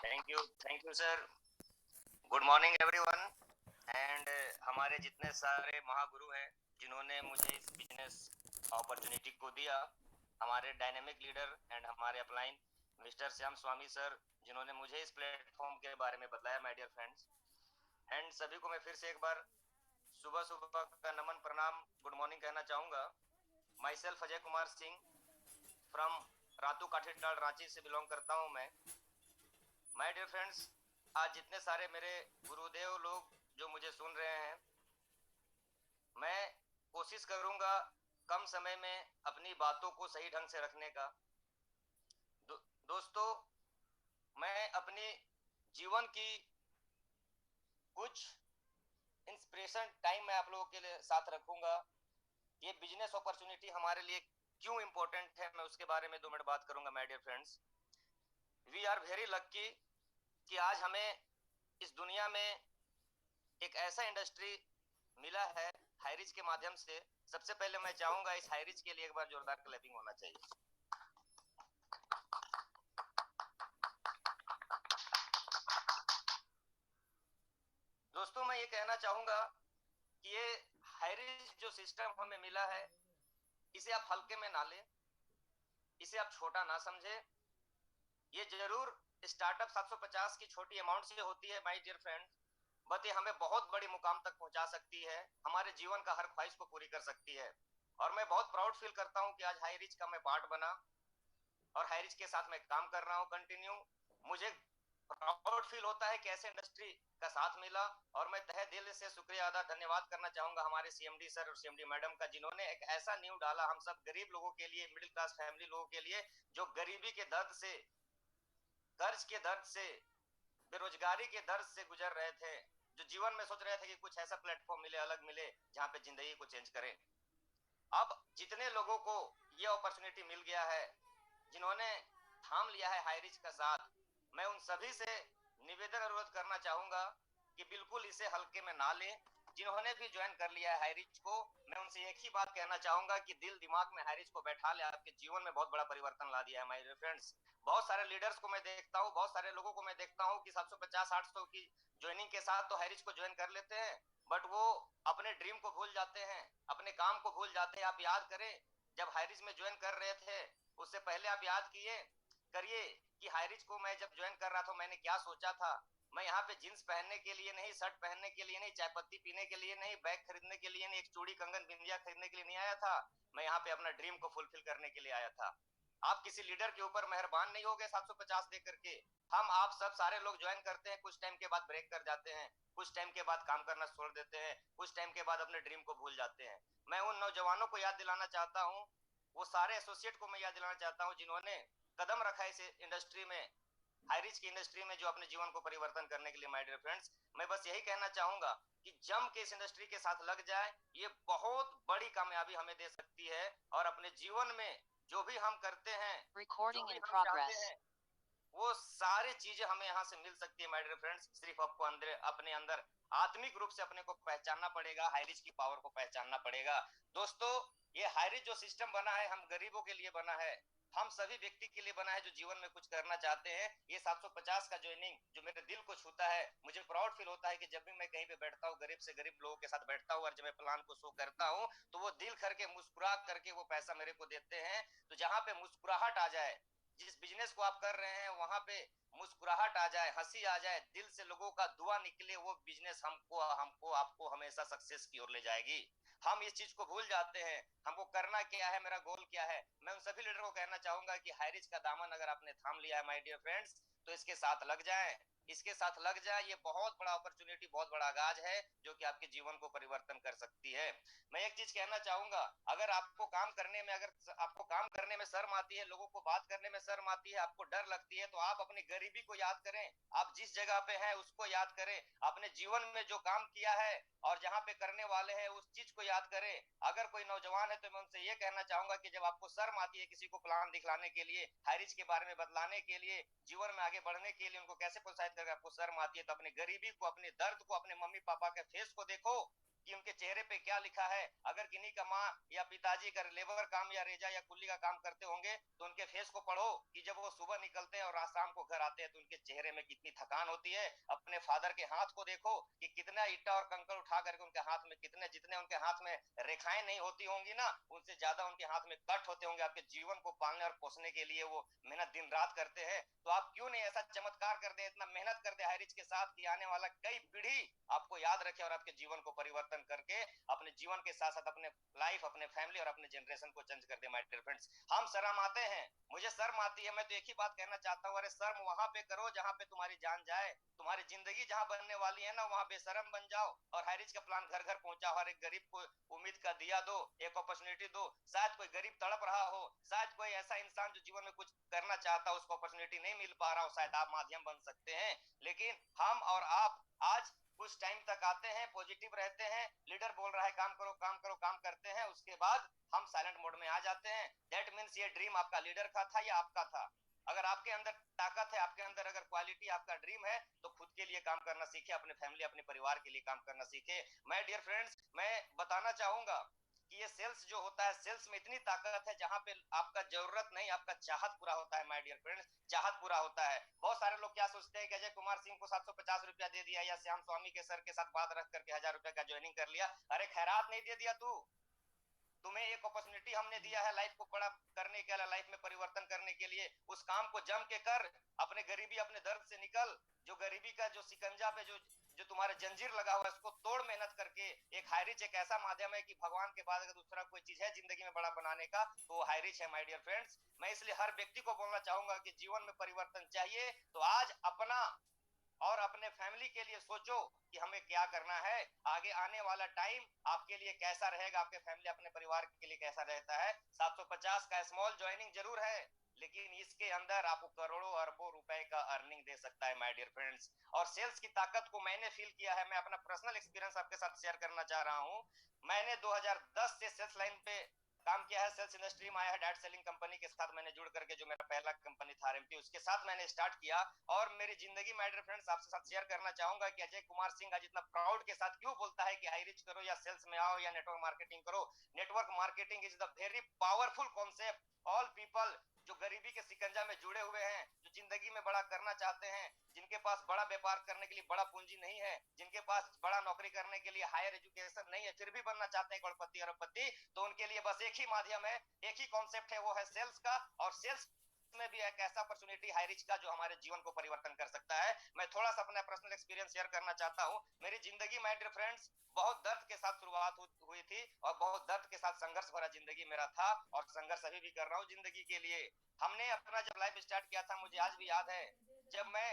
Thank you sir. Good morning everyone. And हमारे जितने सारे महागुरु हैं जिन्होंने मुझे इस बिजनेस अपॉर्चुनिटी को दिया, हमारे डायनेमिक लीडर एंड हमारे अपलाइन मिस्टर श्याम स्वामी सर, जिन्होंने मुझे इस प्लेटफॉर्म के बारे में बताया, माय डियर फ्रेंड्स। एंड सभी को मैं फिर से एक बार सुबह सुबह का नमन प्रणाम गुड मॉर्निंग कहना चाहूँगा। Myself Ajay Kumar Singh from Ratu Kathital Ranchi से बिलोंग करता हूँ मैं। माय डियर फ्रेंड्स, आज जितने सारे मेरे गुरुदेव लोग जो मुझे सुन रहे हैं, मैं कोशिश करूंगा कम समय में अपनी बातों को सही ढंग से रखने का। दोस्तों, मैं अपनी जीवन की कुछ इंस्पिरेशन टाइम मैं आप लोगों के लिए साथ रखूंगा। ये बिजनेस अपॉर्चुनिटी हमारे लिए क्यों इंपॉर्टेंट है, मैं उसके बारे में 2 मिनट बात करूंगा। My dear friends, we are very lucky कि आज हमें इस दुनिया में एक ऐसा इंडस्ट्री मिला है हाईरिच के माध्यम से। सबसे पहले मैं चाहूंगा इस हाईरिच के लिए एक बार जोरदार क्लैपिंग होना चाहिए। दोस्तों, मैं ये कहना चाहूंगा कि ये हाईरिच जो सिस्टम हमें मिला है, इसे आप हल्के में ना लें, इसे आप छोटा ना समझे। ये जरूर स्टार्टअप 750 की छोटी अमाउंट से होती है माय डियर फ्रेंड्स, बट ये हमें बहुत बड़ी मुकाम तक पहुंचा सकती है, हमारे जीवन का हर ख्वाहिश को पूरी कर सकती है। और मैं बहुत प्राउड फील करता हूं कि आज हाईरिच का मैं पार्ट बना और हाईरिच के साथ मैं काम कर रहा हूं कंटिन्यू। मुझे प्राउड फील होता है कि ऐसे इंडस्ट्री का साथ मिला, और मैं तहे दिल से शुक्रिया अदा धन्यवाद करना चाहूंगा हमारे सीएमडी सर और सीएमडी मैडम का, जिन्होंने एक ऐसा नींव डाला हम सब गरीब लोगों के लिए, मिडिल क्लास फैमिली लोगों के लिए, जो गरीबी के दर्द से, कर्ज के दर्द से, बेरोजगारी के दर्द से गुजर रहे थे, जो जीवन में सोच रहे थे कि कुछ ऐसा प्लेटफॉर्म मिले, अलग मिले, जहां पे जिंदगी को चेंज करें। अब जितने लोगों को ये अपॉर्चुनिटी मिल गया है, जिन्होंने थाम लिया है हाईरिच का साथ, मैं उन सभी से निवेदन अनुरोध करना चाहूंगा कि बिल्कुल इसे हल्के में ना लें। जिन्होंने भी ज्वाइन कर लिया है हाईरिच को, मैं उनसे एक ही बात कहना चाहूंगा कि दिल दिमाग में हाईरिच को बैठा ले, आपके जीवन में बहुत बड़ा परिवर्तन ला दिया है माय फ्रेंड्स। बहुत सारे लीडर्स को मैं देखता हूँ, बहुत सारे लोगों को मैं देखता हूँ कि 750-800 की ज्वाइनिंग के साथ तो हाईरिच को ज्वाइन कर लेते हैं, बट वो अपने ड्रीम को भूल जाते हैं, अपने काम को भूल जाते हैं। आप याद करें, जब हाईरिच में ज्वाइन कर रहे थे, उससे पहले आप याद करिए कि हाईरिच को मैं जब ज्वाइन कर रहा था, मैंने क्या सोचा था। मैं यहाँ पे जींस पहनने के लिए नहीं, शर्ट पहनने के लिए नहीं, चाय पत्ती पीने के लिए नहीं, बैग खरीदने के लिए नहीं, एक चूड़ी कंगन बिंदिया खरीदने के लिए नहीं आया था। मैं यहाँ पे अपना ड्रीम को फुलफिल करने के लिए आया था। आप किसी लीडर के ऊपर मेहरबान नहीं हो गए 750 दे करके। हम आप सब सारे लोग ज्वाइन करते हैं, कुछ टाइम के बाद ब्रेक कर जाते हैं, कुछ टाइम के बाद काम करना छोड़ देते हैं, कुछ टाइम के बाद अपने ड्रीम को भूल जाते हैं। मैं उन नौजवानों को याद दिलाना चाहता हूँ, वो सारे एसोसिएट को मैं याद दिलाना चाहता हूँ, जिन्होंने कदम रखा है इस इंडस्ट्री में, हाईरिच की इंडस्ट्री में, जो अपने जीवन को परिवर्तन करने के लिए। माय डियर फ्रेंड्स, मैं बस यही कहना चाहूंगा कि जम के इस इंडस्ट्री के साथ लग जाए, ये बहुत बड़ी कामयाबी हमें दे सकती है। और अपने जीवन में जो भी हम करते हैं, जो भी हम चाहते हैं, वो सारी चीजें हमें यहाँ से मिल सकती है माय डियर फ्रेंड्स। सिर्फ आपको अंदर, अपने अंदर आत्मिक रूप से अपने को पहचानना पड़ेगा, हाईरिच की पावर को पहचानना पड़ेगा। दोस्तों, ये हाईरिच जो सिस्टम बना है, हम गरीबों के लिए बना है, हम सभी व्यक्ति के लिए बना है जो जीवन में कुछ करना चाहते हैं। ये 750 का ज्वाइनिंग जो मेरे दिल को छूता है, मुझे प्राउड फील होता है कि जब भी मैं कहीं पे बैठता हूँ, गरीब से गरीब लोगों के साथ बैठता हूँ, और जब मैं प्लान को शो करता हूँ, तो वो दिल करके मुस्कुरा करके वो पैसा मेरे को देते हैं। तो जहां पे मुस्कुराहट आ जाए, जिस बिजनेस को आप कर रहे हैं वहां पे मुस्कुराहट आ जाए, हंसी आ जाए, दिल से लोगों का दुआ निकले, वो बिजनेस हमको हमको आपको हमेशा सक्सेस की ओर ले जाएगी। हम इस चीज को भूल जाते हैं, हमको करना क्या है, मेरा गोल क्या है। मैं उन सभी लीडर को कहना चाहूंगा कि हाईरिच का दामन अगर आपने थाम लिया है माय डियर फ्रेंड्स, तो इसके साथ लग जाएं, इसके साथ लग जाए। ये बहुत बड़ा अपॉर्चुनिटी, बहुत बड़ा आगाज है, जो कि आपके जीवन को परिवर्तन कर सकती है। मैं एक चीज कहना चाहूंगा, अगर आपको काम करने में, अगर आपको काम करने में शर्म आती है, लोगों को बात करने में शर्म आती है, आपको डर लगती है, तो आप अपनी गरीबी को याद करें, आप जिस जगह पे हैं उसको याद करें, अपने जीवन में जो काम किया है और जहां पे करने वाले हैं उस चीज को याद करें। अगर कोई नौजवान है तो मैं उनसे ये कहना चाहूंगा कि जब आपको शर्म आती है किसी को प्लान दिखलाने के लिए, हाईरिच के बारे में बतलाने के लिए, जीवन में आगे बढ़ने के लिए, उनको कैसे प्रोत्साहित करके आपको शर्म आती है, तो अपनी गरीबी को, अपने दर्द को, अपने मम्मी पापा के फेस को देखो कि उनके चेहरे पे क्या लिखा है। अगर किन्हीं का माँ या पिताजी का लेबर काम या रेजा या कुल्ली का काम करते होंगे तो उनके फेस को पढ़ो कि जब वो सुबह निकलते हैं और शाम को घर आते हैं तो उनके चेहरे में कितनी थकान होती है। अपने फादर के हाथ को देखो कि कितना ईटा और कंकड़ उठा करके उनके हाथ में कितने, जितने उनके हाथ में रेखाएं नहीं होती होंगी ना, उनसे ज्यादा उनके हाथ में कट होते होंगे। आपके जीवन को पालने और पोसने के लिए वो मेहनत दिन रात करते हैं। तो आप क्यों नहीं ऐसा चमत्कार कर दे, इतना मेहनत कर दे हाईरिच के साथ कि आने वाला कई पीढ़ी आपको याद रखे और आपके जीवन को परिवर्तन करके अपने जीवन के साथ साथ अपने लाइफ, अपने फैमिली और अपने जनरेशन को चेंज कर दे। माय डियर फ्रेंड्स, हम शर्म आते हैं, मुझे शर्म आती है। मैं तो एक ही बात कहना चाहता हूँ, अरे शर्म वहां पे करो जहां पे तुम्हारी जान जाए। तुम्हारी जिंदगी जहां बनने वाली है ना, वहां बेशरम बन जाओ और हाईरिच का प्लान घर घर पहुंचाओ। हर एक गरीब को उम्मीद का दिया दो, एक अपॉर्चुनिटी दो। शायद कोई गरीब तड़प रहा हो, शायद कोई ऐसा इंसान जो जीवन में कुछ करना चाहता हो उसको अपॉर्चुनिटी नहीं मिल पा रहा हो, शायद आप माध्यम बन सकते हैं। लेकिन हम और आप आज कुछ टाइम तक आते हैं, पॉजिटिव रहते हैं, लीडर बोल रहा है काम करो काम करो, काम करते हैं, उसके बाद हम साइलेंट मोड में आ जाते हैं। दैट मीन्स ये ड्रीम आपका लीडर का था या आपका था? अगर आपके अंदर ताकत है, आपके अंदर अगर क्वालिटी, आपका ड्रीम है, तो खुद के लिए काम करना सीखे, अपने फैमिली, अपने परिवार के लिए काम करना सीखे। माय डियर फ्रेंड्स, मैं बताना चाहूंगा कि ये सेल्स जो होता है, सेल्स में इतनी ताकत है जहां पे आपका जरूरत नहीं, आपका चाहत पूरा होता है। माय डियर फ्रेंड्स, चाहत पूरा होता है। बहुत सारे लोग क्या सोचते हैं कि अजय कुमार सिंह को 750 रुपया दे दिया या श्याम स्वामी के सर के साथ बात रख करके 1000 रुपया का ज्वाइनिंग कर लिया। अरे खैरात नहीं दे दिया तू, तुम्हें एक अपॉर्चुनिटी हमने दिया है लाइफ को बड़ा करने के लिए, लाइफ में परिवर्तन करने के लिए। उस काम को जम के कर, अपने गरीबी, अपने दर्द से निकल। जो गरीबी का जो सिकंजा पे जो जो तुम्हारे जंजीर लगा हुआ है उसको तोड़ मेहनत करके। एक हाईरिच एक ऐसा माध्यम है कि भगवान के बाद अगर दूसरा कोई चीज है जिंदगी में बड़ा बनाने का तो वो हाईरिच है। माय डियर फ्रेंड्स, मैं इसलिए हर व्यक्ति को बोलना चाहूंगा कि जीवन में परिवर्तन चाहिए तो आज अपना और अपने फैमिली के लिए सोचो कि हमें क्या करना है। आगे आने वाला टाइम आपके लिए कैसा रहेगा, आपके फैमिली, अपने परिवार के लिए कैसा रहता है। 750 का स्मॉल ज्वाइनिंग जरूर है, लेकिन इसके अंदर आपको करोड़ों अरबों रुपए का अर्निंग दे सकता है। माय डियर फ्रेंड्स, और सेल्स की ताकत को मैंने फील किया है। मैं अपना पर्सनल एक्सपीरियंस आपके साथ शेयर करना चाह रहा हूं। मैंने 2010 से सेल्स लाइन पे काम किया है, सेल्स इंडस्ट्री में आया है। डायरेक्ट सेलिंग कंपनी के साथ मैंने जुड़ करके, जो मेरा पहला कंपनी था आरएमपी, उसके साथ मैंने स्टार्ट किया। और मेरी जिंदगी, माय डियर फ्रेंड्स, आपके साथ शेयर करना चाहूंगा कि अजय कुमार सिंह आज इतना प्राउड के साथ क्यों बोलता है कि हाईरिच करो या सेल्स में आओ या नेटवर्क मार्केटिंग करो। Network marketing is the very powerful concept. All people जो गरीबी के सिकंजा में जुड़े हुए हैं, जो जिंदगी में बड़ा करना चाहते हैं, जिनके पास बड़ा व्यापार करने के लिए बड़ा पूंजी नहीं है, जिनके पास बड़ा नौकरी करने के लिए हायर एजुकेशन नहीं है, फिर भी बनना चाहते हैं करोड़पति अरबपति, तो उनके लिए बस एक ही माध्यम है, एक ही कॉन्सेप्ट है, वो है सेल्स का। और सेल्स में भी एक ऐसा अपॉर्चुनिटी हाईरिच का जो हमारे जीवन को परिवर्तन कर सकता है। मैं थोड़ा सा अपना पर्सनल एक्सपीरियंस शेयर करना चाहता हूँ। मेरी जिंदगी, माय डियर फ्रेंड्स, बहुत दर्द के साथ शुरुआत हुई थी और बहुत दर्द के साथ संघर्ष भरा जिंदगी मेरा था और संघर्ष अभी भी कर रहा हूँ जिंदगी के लिए। हमने अपना जब लाइफ स्टार्ट किया था, मुझे आज भी याद है, जब मैं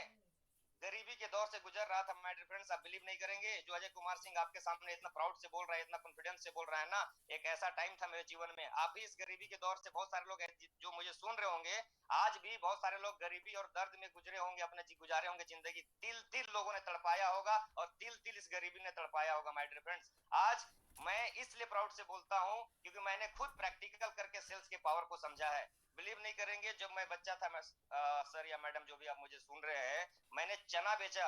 गरीबी के दौर से गुजर रहा था। माय डियर फ्रेंड्स, आप बिलीव नहीं करेंगे, जो अजय कुमार सिंह आपके सामने इतना प्राउड से बोल रहा है, इतना कॉन्फिडेंस से बोल रहा है ना, एक ऐसा टाइम था मेरे जीवन में। आप भी इस गरीबी के दौर से, बहुत सारे लोग जो मुझे सुन रहे होंगे, आज भी बहुत सारे लोग गरीबी और दर्द में गुजरे होंगे, अपने गुजारे होंगे जिंदगी। तिल तिल लोगों ने तड़पाया होगा और तिल तिल इस गरीबी ने तड़पाया होगा। माय डियर फ्रेंड्स, आज मैं इसलिए प्राउड से बोलता हूँ क्योंकि मैंने खुद प्रैक्टिकल करके सेल्स के पावर को समझा है। बिलीव नहीं करेंगे, जब मैं बच्चा था, मैं सर या मैडम जो भी आप मुझे सुन रहे हैं, मैंने चना बेचा।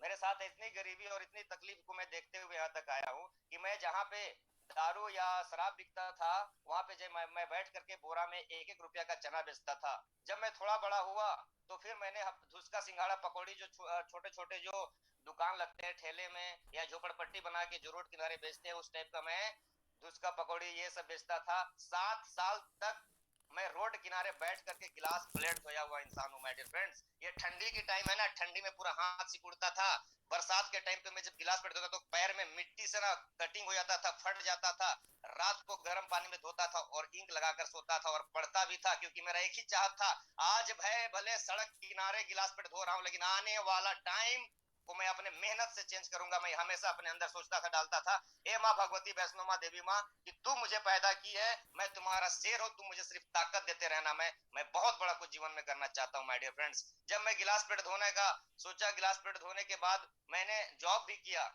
मेरे साथ इतनी गरीबी और इतनी तकलीफ को मैं देखते हुए यहाँ तक आया हूँ कि मैं जहाँ पे दारू या शराब बिकता था, वहां पे जब मैं बैठ करके बोरा में 1-1 रुपया का चना बेचता था। जब मैं थोड़ा बड़ा हुआ तो फिर मैंने धुसका, सिंघाड़ा, पकौड़ी, जो छोटे छोटे जो दुकान लगते हैं ठेले में या झोपड़पट्टी बना के जो रोड किनारे बेचते हैं, उस टाइप का मैं धुसका, पकौड़ी ये सब बेचता था। 7 साल तक मैं रोड किनारे बैठ करके गिलास प्लेट धोया हुआ इंसान हूँ। माय डियर फ्रेंड्स, ये ठंडी की टाइम है ना, ठंडी में पूरा हाथ सिकुड़ता था। बरसात के टाइम पे मैं जब गिलास प्लेट धोता तो पैर में मिट्टी से ना कटिंग हो जाता था, फट जाता था। रात को गर्म पानी में धोता था और इंक लगाकर सोता था और पढ़ता भी था, क्योंकि मेरा एक ही चाहत था, आज भले सड़क किनारे गिलास प्लेट धो रहा हूँ, लेकिन आने वाला टाइम को मैं अपने मेहनत से चेंज करूंगा। मैं हमेशा अपने अंदर सोचता था, डालता था, ए माँ भगवती, वैष्णो माँ, देवी माँ, कि तू मुझे पैदा की है, मैं तुम्हारा शेर हूँ, तू मुझे सिर्फ ताकत देते रहना। मैं बहुत बड़ा कुछ जीवन में करना चाहता हूँ। माय डियर फ्रेंड्स, जब मैं गिलास प्लेट धोने का सोचा, गिलास प्लेट धोने के बाद मैंने जॉब भी किया।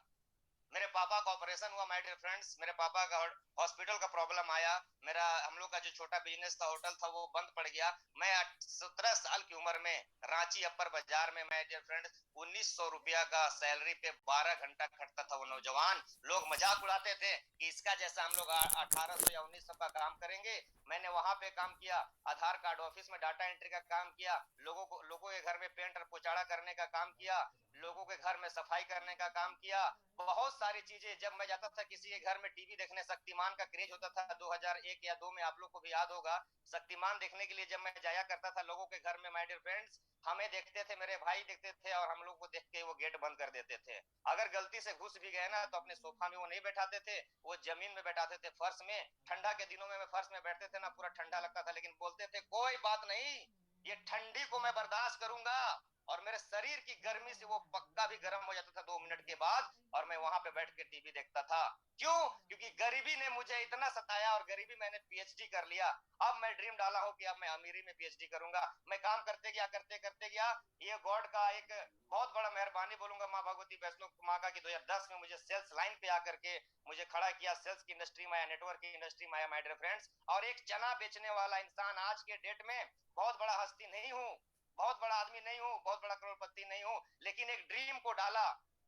मेरे पापा का ऑपरेशन हुआ माय डियर फ्रेंड्स, मेरे पापा का हॉस्पिटल का प्रॉब्लम आया, मेरा हम लोग का जो छोटा बिजनेस था, होटल था, वो बंद पड़ गया। मैं 17 साल की उम्र में रांची अपर बाजार में माय डियर फ्रेंड्स 1900 रुपया का सैलरी पे 12 घंटा खटता था वो नौजवान। लोग मजाक उड़ाते थे कि इसका जैसा हम लोग 1800 या 1900 का काम करेंगे। मैंने वहां पे काम किया, आधार कार्ड ऑफिस में डाटा एंट्री का काम किया, लोगों के घर में पेंट और पोचाड़ा करने का काम किया, लोगों के घर में सफाई करने का काम किया, बहुत सारी चीजें। जब मैं जाता था किसी के घर में टीवी देखने, शक्तिमान का क्रेज होता था 2001 या 2 में, आप लोग को भी याद होगा, शक्तिमान देखने के लिए जब मैं जाया करता था लोगों के घर में माय डियर फ्रेंड्स, हमें देखते थे, मेरे भाई देखते थे और हम लोग को देख के वो गेट बंद कर देते थे। अगर गलती से घुस भी गए ना तो अपने सोफा में वो नहीं बैठाते थे, वो जमीन में बैठाते थे, फर्श में। ठंडा के दिनों में फर्श में बैठते थे ना, पूरा ठंडा लगता था, लेकिन बोलते थे कोई बात नहीं, ये ठंडी को मैं बर्दाश्त करूंगा। और मेरे शरीर की गर्मी से वो पक्का भी गर्म हो जाता था 2 मिनट के बाद, और मैं वहां पे बैठ के टीवी देखता था। क्यों? क्योंकि गरीबी ने मुझे इतना सताया, और गरीबी मैंने पीएचडी कर लिया। अब मैं ड्रीम डाला हूं कि अब मैं अमीरी में पीएचडी करूंगा। मैं काम करते गया करते करते गया, ये गॉड का एक बहुत बड़ा मेहरबानी बोलूंगा, माँ भगवती वैष्णो माँ का, कि 2010 में मुझे सेल्स लाइन पे आकर के मुझे खड़ा किया, सेल्स की इंडस्ट्री में आया, नेटवर्क की इंडस्ट्री में आया माय डियर फ्रेंड्स। और एक चना बेचने वाला इंसान आज के डेट में, बहुत बड़ा हस्ती नहीं हूं, बहुत बड़ा आदमी नहीं हूं, बहुत बड़ा करोड़पति नहीं हूं, लेकिन एक ड्रीम को डाला,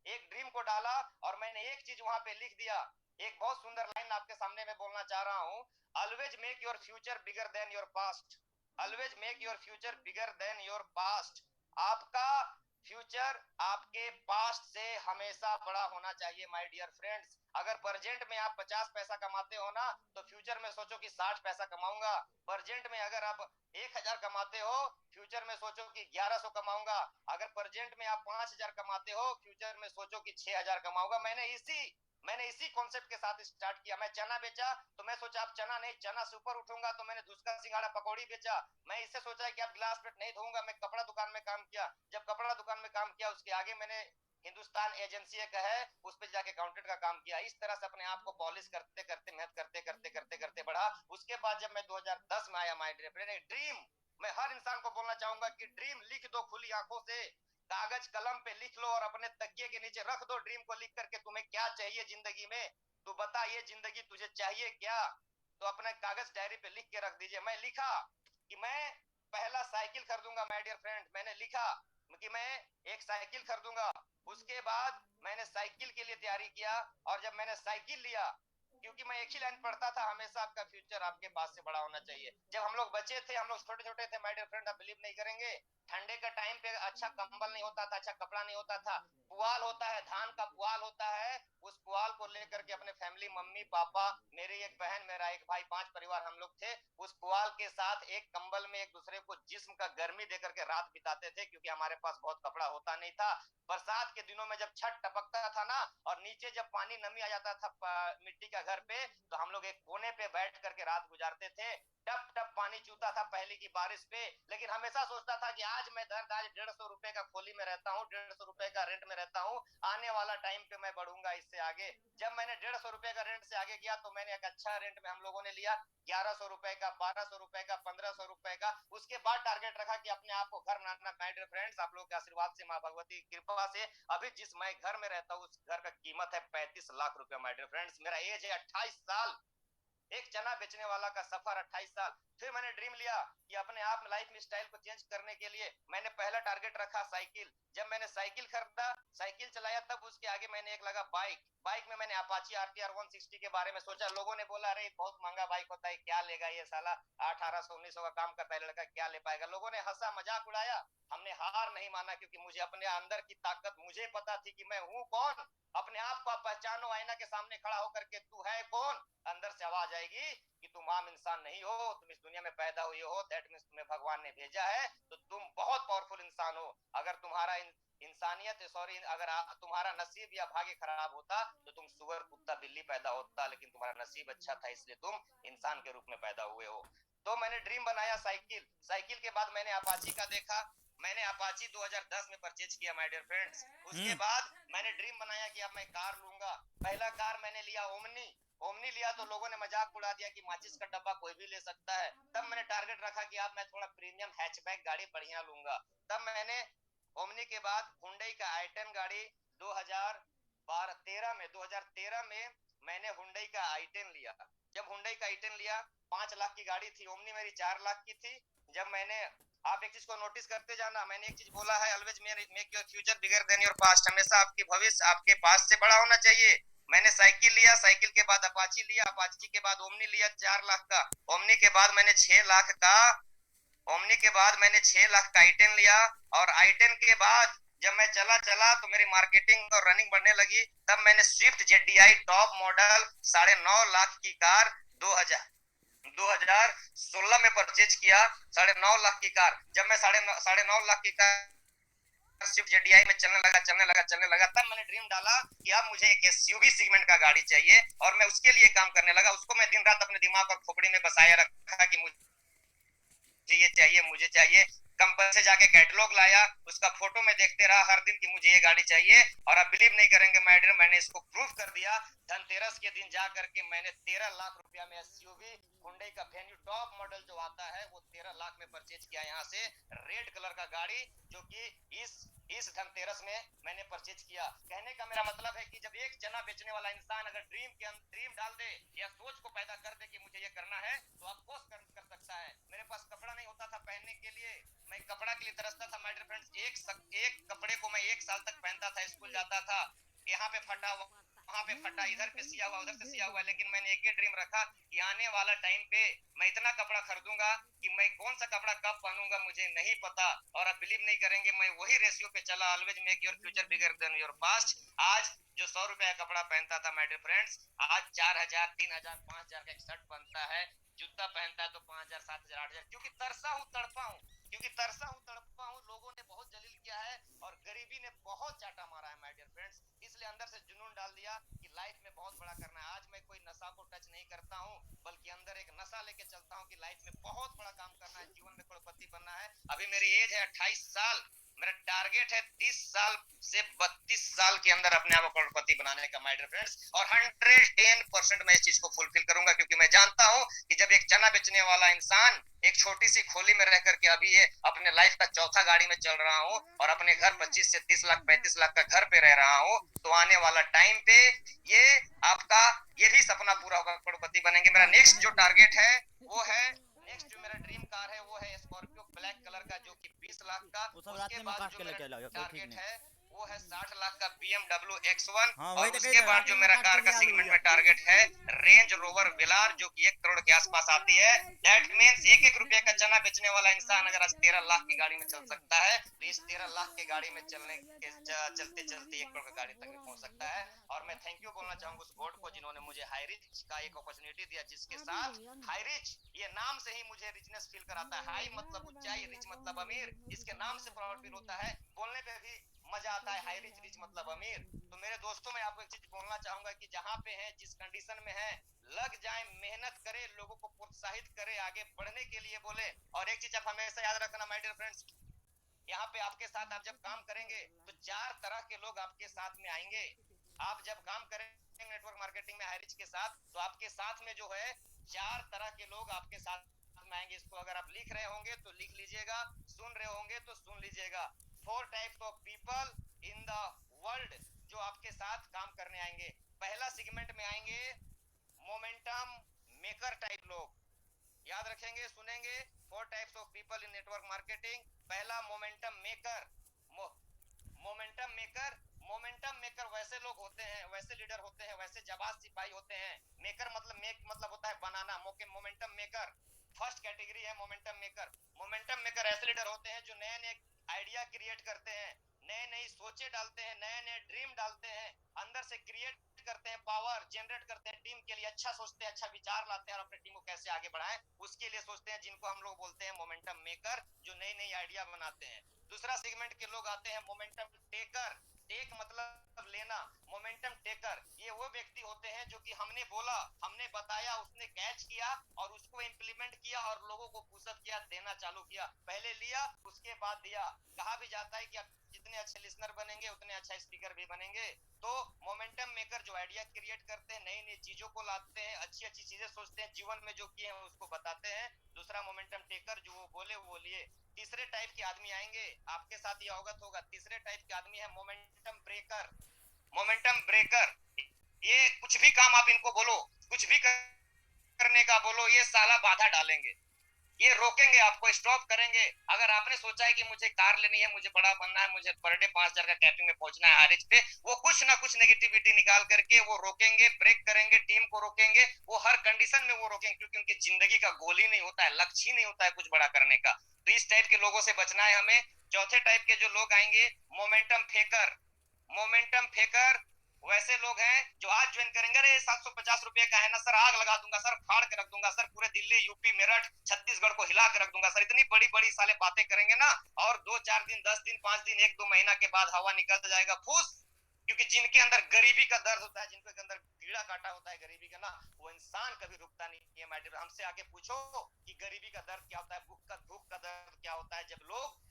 एक ड्रीम को डाला, और मैंने एक चीज वहां पे लिख दिया। एक बहुत सुंदर लाइन आपके सामने में बोलना चाह रहा हूं। Always make your future bigger than your past, always make your future bigger than your past. आपका फ्यूचर आपके पास्ट से हमेशा बड़ा होना चाहिए माय डियर फ्रेंड्स। अगर प्रेजेंट में आप 50 पैसा कमाते हो ना, तो फ्यूचर में सोचो कि 60 पैसा कमाऊंगा। प्रेजेंट में अगर आप 1000 कमाते हो, फ्यूचर में सोचो कि 1100 कमाऊंगा। अगर प्रेजेंट में आप 5000 कमाते हो, फ्यूचर में सोचो कि 6000 कमाऊंगा। मैंने इसी कॉन्सेप्ट के साथ स्टार्ट किया। मैं चना बेचा तो मैं सोचा अब चना नहीं, चना से ऊपर उठूंगा, तो मैंने धुसका सिंघाड़ा पकौड़ी बेचा। मैं इससे सोचा कि अब गिलास प्लेट नहीं धोऊंगा। मैं कपड़ा दुकान में काम किया, जब कपड़ा दुकान में काम किया उसके आगे मैंने हिंदुस्तान एजेंसी एक है, उस पर जाके अकाउंटेंट का काम किया। इस तरह से अपने आप को पॉलिश करते करते, मेहनत करते करते करते करते बढ़ा। उसके बाद जब मैं 2010 में आया माय ड्रीम, मैं हर इंसान को बोलना चाहूंगा कि ड्रीम लिख दो खुली आंखों से, कागज कलम पे लिख लो और अपने तकिए के नीचे रख दो ड्रीम को लिख करके। तुम्हें क्या चाहिए जिंदगी में, तू बता, ये जिंदगी तुझे चाहिए क्या? तो अपना कागज डायरी पे लिख के रख दीजिए। मैं लिखा कि मैं पहला साइकिल खरीदूंगा माय डियर फ्रेंड, मैंने लिखा कि मैं एक साइकिल खरीदूंगा। उसके बाद मैंने साइकिल के लिए तैयारी किया, और जब मैंने साइकिल लिया, क्योंकि मैं एक ही लाइन पढ़ता था, हमेशा आपका फ्यूचर आपके पास से बड़ा होना चाहिए। जब हम लोग बच्चे थे, हम लोग छोटे छोटे थे माय डियर फ्रेंड, आप बिलीव नहीं करेंगे, ठंडे का टाइम पे अच्छा कंबल नहीं होता था, अच्छा कपड़ा नहीं होता था। पुआल होता है, धान का पुआल होता है, उस पुआल को लेकर के अपने फैमिली, मम्मी पापा, मेरी एक बहन, मेरा एक भाई, 5 परिवार हम लोग थे, उस पुआल के साथ एक कंबल में एक दूसरे को जिस्म का गर्मी देकर के रात बिताते थे, क्योंकि हमारे पास बहुत कपड़ा होता नहीं था। बरसात के दिनों में जब छत टपकता था ना, और नीचे जब पानी नमी आ जाता था मिट्टी का घर पे, तो हम लोग एक कोने पे बैठ करके रात गुजारते थे। टप टप पानी चूता था पहली की बारिश पे, लेकिन हमेशा सोचता था कि आज मैं दर्द, आज 150 रुपए का खोली में रहता हूँ, 150 रुपए का रेंट में रहता हूँ, आने वाला टाइम पे मैं बढ़ूंगा इससे आगे। जब मैंने 150 रुपए का रेंट से आगे गया, तो मैंने एक अच्छा रेंट में हम लोगों ने लिया, 1100 रुपए का, 1200 रुपए का, 1500 रुपए का। उसके बाद टारगेट रखा कि अपने आप को घर बनाना। माय डियर फ्रेंड्स, आप लोग के आशीर्वाद से, माँ भगवती की कृपा से, अभी जिस मैं घर में रहता हूँ, उस घर का कीमत है 35 लाख रुपया माय डियर फ्रेंड्स। मेरा एज है 28 साल। एक चना बेचने वाला का सफर 28 साल। फिर मैंने ड्रीम लिया कि अपने आप में लाइफ स्टाइल को चेंज करने के लिए मैंने पहला टारगेट रखा साइकिल। जब मैंने साइकिल खरीदा, साइकिल चलाया, तब उसके आगे मैंने एक लगा बाइक। बाइक में मैंने अपाची आरटीआर 160 के बारे में सोचा। लोगों ने बोला अरे बहुत महंगा बाइक होता है, क्या लेगा ये साला, 1800 1900 का काम करता है लड़का, क्या ले पाएगा। लोगों ने हंसा मजाक उड़ाया। हमने हार नहीं माना, क्योंकि मुझे अपने अंदर की ताकत, मुझे पता थी कि मैं हूं कौन। अपने आप को पहचानो, आईना के सामने खड़ा होकर के, तू है कौन। अंदर से आवाज आएगी कि तुम आम इंसान नहीं हो, तुम इस दुनिया में पैदा हुए हो, दैट मींस तुम्हें भगवान ने भेजा है, तो तुम बहुत पावरफुल इंसान हो। अगर तुम्हारा इंसानियत, सॉरी, अगर तुम्हारा नसीब या भाग्य खराब होता तो तुम सुअर, कुत्ता, बिल्ली पैदा होता, लेकिन तुम्हारा नसीब अच्छा था, इसलिए तुम इंसान के रूप में पैदा हुए हो। तो मैंने ड्रीम बनाया साइकिल। साइकिल के बाद मैंने अपाची का देखा। मैंने अपाची 2010 में परचेज किया माय डियर फ्रेंड्स। उसके बाद मैंने ड्रीम बनाया कि अब मैं कार लूंगा। पहला कार मैंने लिया ओमनी। ओमनी लिया तो लोगों ने मजाक उड़ा दिया कि माचिस का डब्बा कोई भी ले सकता है। तब मैंने टारगेट रखा कि अब मैं थोड़ा प्रीमियम हैचबैक गाड़ी बढ़िया लूंगा। तब मैंने ओमनी के बाद हुंडई का i10 गाड़ी 2012 2013 में मैंने हुंडई का i10 लिया। जब हुंडई का i10 लिया 5 लाख की गाड़ी थी, ओमनी मेरी 4 लाख की थी। जब मैंने, आप एक चीज को नोटिस करते जाना, मैंने एक चीज बोला है, always make your future bigger than your past, हमेशा आपकी भविष्य आपके पास से बड़ा होना चाहिए। मैंने साइकिल लिया, साइकिल के बाद अपाची लिया, अपाची के बाद ओमनी लिया 4 लाख का, ओमनी के बाद मैंने 6 लाख का, ओमनी के बाद मैंने 6 लाख का i10 लिया। और i10 के बाद जब मैं चला चला तो मेरी मार्केटिंग और रनिंग बढ़ने लगी। तब मैंने Swift ZDI top model 9.5 lakh की कार 2016 में परचेज किया। 9.5 लाख की कार, जब मैं 9.5 लाख की कार स्विफ्ट जेडीआई में चलने लगा, तब मैंने ड्रीम डाला कि अब मुझे एक एसयूवी सेगमेंट का गाड़ी चाहिए, और मैं उसके लिए काम करने लगा। उसको मैं दिन रात अपने दिमाग और खोपड़ी में बसाया रखा कि मुझे ये चाहिए, मुझे चाहिए। कंपनी से जाके कैटलॉग लाया, उसका फोटो में देखते रहा हर दिन कि मुझे ये गाड़ी चाहिए। और आप बिलीव नहीं करेंगे माय डियर, मैंने इसको प्रूफ कर दिया। धनतेरस के दिन जा करके मैंने 13 लाख रुपया में एसयूवी हुंडई का वेन्यू टॉप मॉडल जो आता है वो 13 लाख में परचेज किया यहाँ से, रेड कलर का गाड़ी, जो कि इस धनतेरस में मैंने परचेज किया। कहने का मेरा मतलब है कि जब एक चना बेचने वाला इंसान अगर ड्रीम डाल दे या सोच को पैदा कर दे कि मुझे ये करना है, तो ऑफकोर्स कर सकता है। मेरे पास कपड़ा नहीं होता था पहनने के लिए, मैं कपड़ा के लिए तरसता था माय डियर फ्रेंड्स। एक कपड़े को मैं 1 साल तक पहनता था, स्कूल जाता था, यहाँ पे फटा हुआ, वहां पे फटा, इधर पे सिया हुआ, उधर से सिया हुआ। लेकिन मैंने एक ही ड्रीम रखा कि आने वाला टाइम पे मैं इतना कपड़ा खरीदूंगा कि मैं कौन सा कपड़ा कब पहनूंगा मुझे नहीं पता। और आप बिलीव नहीं करेंगे, मैं वही रेशियो पे चला, always make your future bigger than your past. आज जो 100 रुपए का कपड़ा पहनता था माय डियर फ्रेंड्स, आज 4,000, 3,000, 5,000 का एक शर्ट पहनता है, जूता पहनता है तो 5,000, 7,000, 8,000, क्योंकि तरसा हूँ तड़पा हूँ, लोगों ने बहुत जलील किया है और गरीबी ने बहुत चाटा मारा है माय डियर फ्रेंड्स। इसलिए अंदर से जुनून डाल दिया कि लाइफ में बहुत बड़ा करना है। आज मैं कोई नशा को टच नहीं करता हूँ, बल्कि अंदर एक नशा लेके चलता हूँ कि लाइफ में बहुत बड़ा काम करना है, जीवन में करोड़पति बनना है। अभी मेरी एज है 28 साल, मेरा टारगेट है 30 साल से 32 साल के अंदर अपने आप को करोड़पति बनाने का माय डियर फ्रेंड्स। और 110% मैं इस चीज को फुलफिल करूंगा, क्योंकि मैं जानता हूं कि जब एक चना बेचने वाला इंसान एक छोटी सी खोली में रह करके अभी ये अपने लाइफ का चौथा गाड़ी में चल रहा हूं और अपने घर 25 से 30 लाख 35 लाख का घर पे रह रहा हूं, तो आने वाला टाइम पे ये आपका ये भी सपना पूरा होगा, करोड़पति बनेंगे। मेरा नेक्स्ट जो टारगेट है वो है, नेक्स्ट जो मेरा ड्रीम कार है वो है स्कॉर्पियो ब्लैक कलर का, जो कि 20 लाख का। उसके बाद जो मेरा टारगेट है वो है 60 लाख का BMW X1। हाँ, और उसके बाद जो मेरा कार का सेगमेंट में टारगेट है रेंज रोवर विलार, जो कि 1 करोड़ के आसपास आती है। दैट मीन्स 1-1 रुपए का चना बेचने वाला इंसान अगर आज 13 लाख की गाड़ी में चल सकता है, तो इस 13 लाख की गाड़ी में चलते चलते 1 करोड़ की गाड़ी तक भी पहुंच सकता है। और मैं थैंक यू बोलना चाहूंगा उस गॉड को जिन्होंने मुझे हाई रिच का एक अपॉर्चुनिटी दिया, जिसके साथ हाई रिच, ये नाम से ही मुझे रिचनेस फील कराता है। हाई मतलब ऊंचाई, रिच मतलब अमीर, इसके नाम से प्राउड फील होता है, बोलने पे भी मजा आता है। हाई रिच, रिच मतलब अमीर। तो मेरे दोस्तों, मैं आपको एक चीज बोलना चाहूंगा कि जहां पे हैं, जिस कंडीशन में हैं, लग जाए, मेहनत करे, लोगों को प्रोत्साहित करे, आगे बढ़ने के लिए बोले। और एक चीज आप हमेशा याद रखना माय डियर फ्रेंड्स, यहाँ पे आपके साथ आप जब काम करेंगे तो 4 तरह के लोग आपके साथ में आएंगे। आप जब काम करेंगे नेटवर्क मार्केटिंग में हाई रिच के साथ, तो आपके साथ में जो है 4 तरह के लोग आपके साथ में आएंगे। इसको अगर आप लिख रहे होंगे तो लिख लीजिएगा, सुन रहे होंगे तो सुन लीजिएगा। 4 types of people in the world जो आपके साथ काम करने आएंगे। पहला सेगमेंट में आएंगे मोमेंटम मेकर टाइप लोग, याद रखेंगे, सुनेंगे। 4 types of people in network marketing. पहला मोमेंटम मेकर। मोमेंटम मेकर वैसे लोग होते हैं, वैसे लीडर होते हैं, वैसे जाबाज सिपाही होते हैं। मेकर मतलब मेक मतलब होता है बनाना। मोमेंटम मेकर फर्स्ट कैटेगरी है मोमेंटम मेकर। मोमेंटम मेकर ऐसे लीडर होते हैं जो नए नए आइडिया क्रिएट करते हैं, नए नई सोचे डालते हैं, नए नए ड्रीम डालते हैं, अंदर से क्रिएट करते हैं, पावर जनरेट करते हैं, टीम के लिए अच्छा सोचते हैं, अच्छा विचार लाते हैं और अपनी टीम को कैसे आगे बढ़ाएं उसके लिए सोचते हैं, जिनको हम लोग बोलते हैं मोमेंटम मेकर, जो नई नई आइडिया बनाते हैं। दूसरा सेगमेंट के लोग आते हैं मोमेंटम टेकर। टेक मतलब लेना। मोमेंटम टेकर ये वो व्यक्ति होते हैं जो कि हमने बोला, हमने बताया, उसने कैच किया और उसको इंप्लीमेंट किया और लोगों को पुशअप किया, देना चालू किया। पहले लिया, उसके बाद दिया। कहा भी जाता है कि आप जितने अच्छे लिसनर बनेंगे उतने अच्छा स्पीकर भी बनेंगे। तो मोमेंटम मेकर जो आइडिया क्रिएट करते हैं, नई नई चीजों को लाते हैं, अच्छी अच्छी चीजें सोचते हैं, जीवन में जो किए हैं उसको बताते हैं। दूसरा मोमेंटम टेकर, जो वो बोले वो लिए। तीसरे टाइप के आदमी आएंगे, आपके साथ ये अवगत होगा। तीसरे टाइप के आदमी है मोमेंटम ब्रेकर। मोमेंटम ब्रेकर, ये कुछ भी काम आप इनको बोलो, कुछ भी करने का बोलो, ये साला बाधा डालेंगे, ये रोकेंगे आपको, स्टॉप करेंगे। अगर आपने सोचा है कि मुझे कार लेनी है, मुझे बड़ा बनना है, मुझे पर डे 5,000 का कैपिंग में पहुंचना है हारिज पे, वो कुछ ना कुछ नेगेटिविटी निकाल करके वो रोकेंगे, ब्रेक करेंगे, टीम को रोकेंगे, वो हर कंडीशन में वो रोकेंगे, क्योंकि उनकी जिंदगी का गोल ही नहीं होता है, लक्ष्य ही नहीं होता है कुछ बड़ा करने का। तो इस टाइप के लोगों से बचना है हमें। चौथे टाइप के जो लोग आएंगे, मोमेंटम फेकर। मोमेंटम फेकर वैसे लोग हैं जो आज ज्वाइन करेंगे, अरे 750 रुपए का है ना सर, आग लगा दूंगा सर, फाड़ के रख दूंगा सर, पूरे दिल्ली, यूपी, मेरठ, छत्तीसगढ़ को हिला के रख दूंगा सर, इतनी बड़ी बड़ी साले बातें करेंगे ना, और 2-4 दिन, 10 दिन, 5 दिन, 1-2 महीना के बाद हवा निकल जाएगा फूस। क्योंकि जिनके अंदर गरीबी का दर्द होता है, जिनके अंदर कीड़ा काटा होता है गरीबी का ना, वो इंसान कभी रुकता नहीं है। माय डियर, हमसे आके पूछो कि गरीबी का दर्द क्या होता है, भूख का दर्द क्या होता है। जब लोग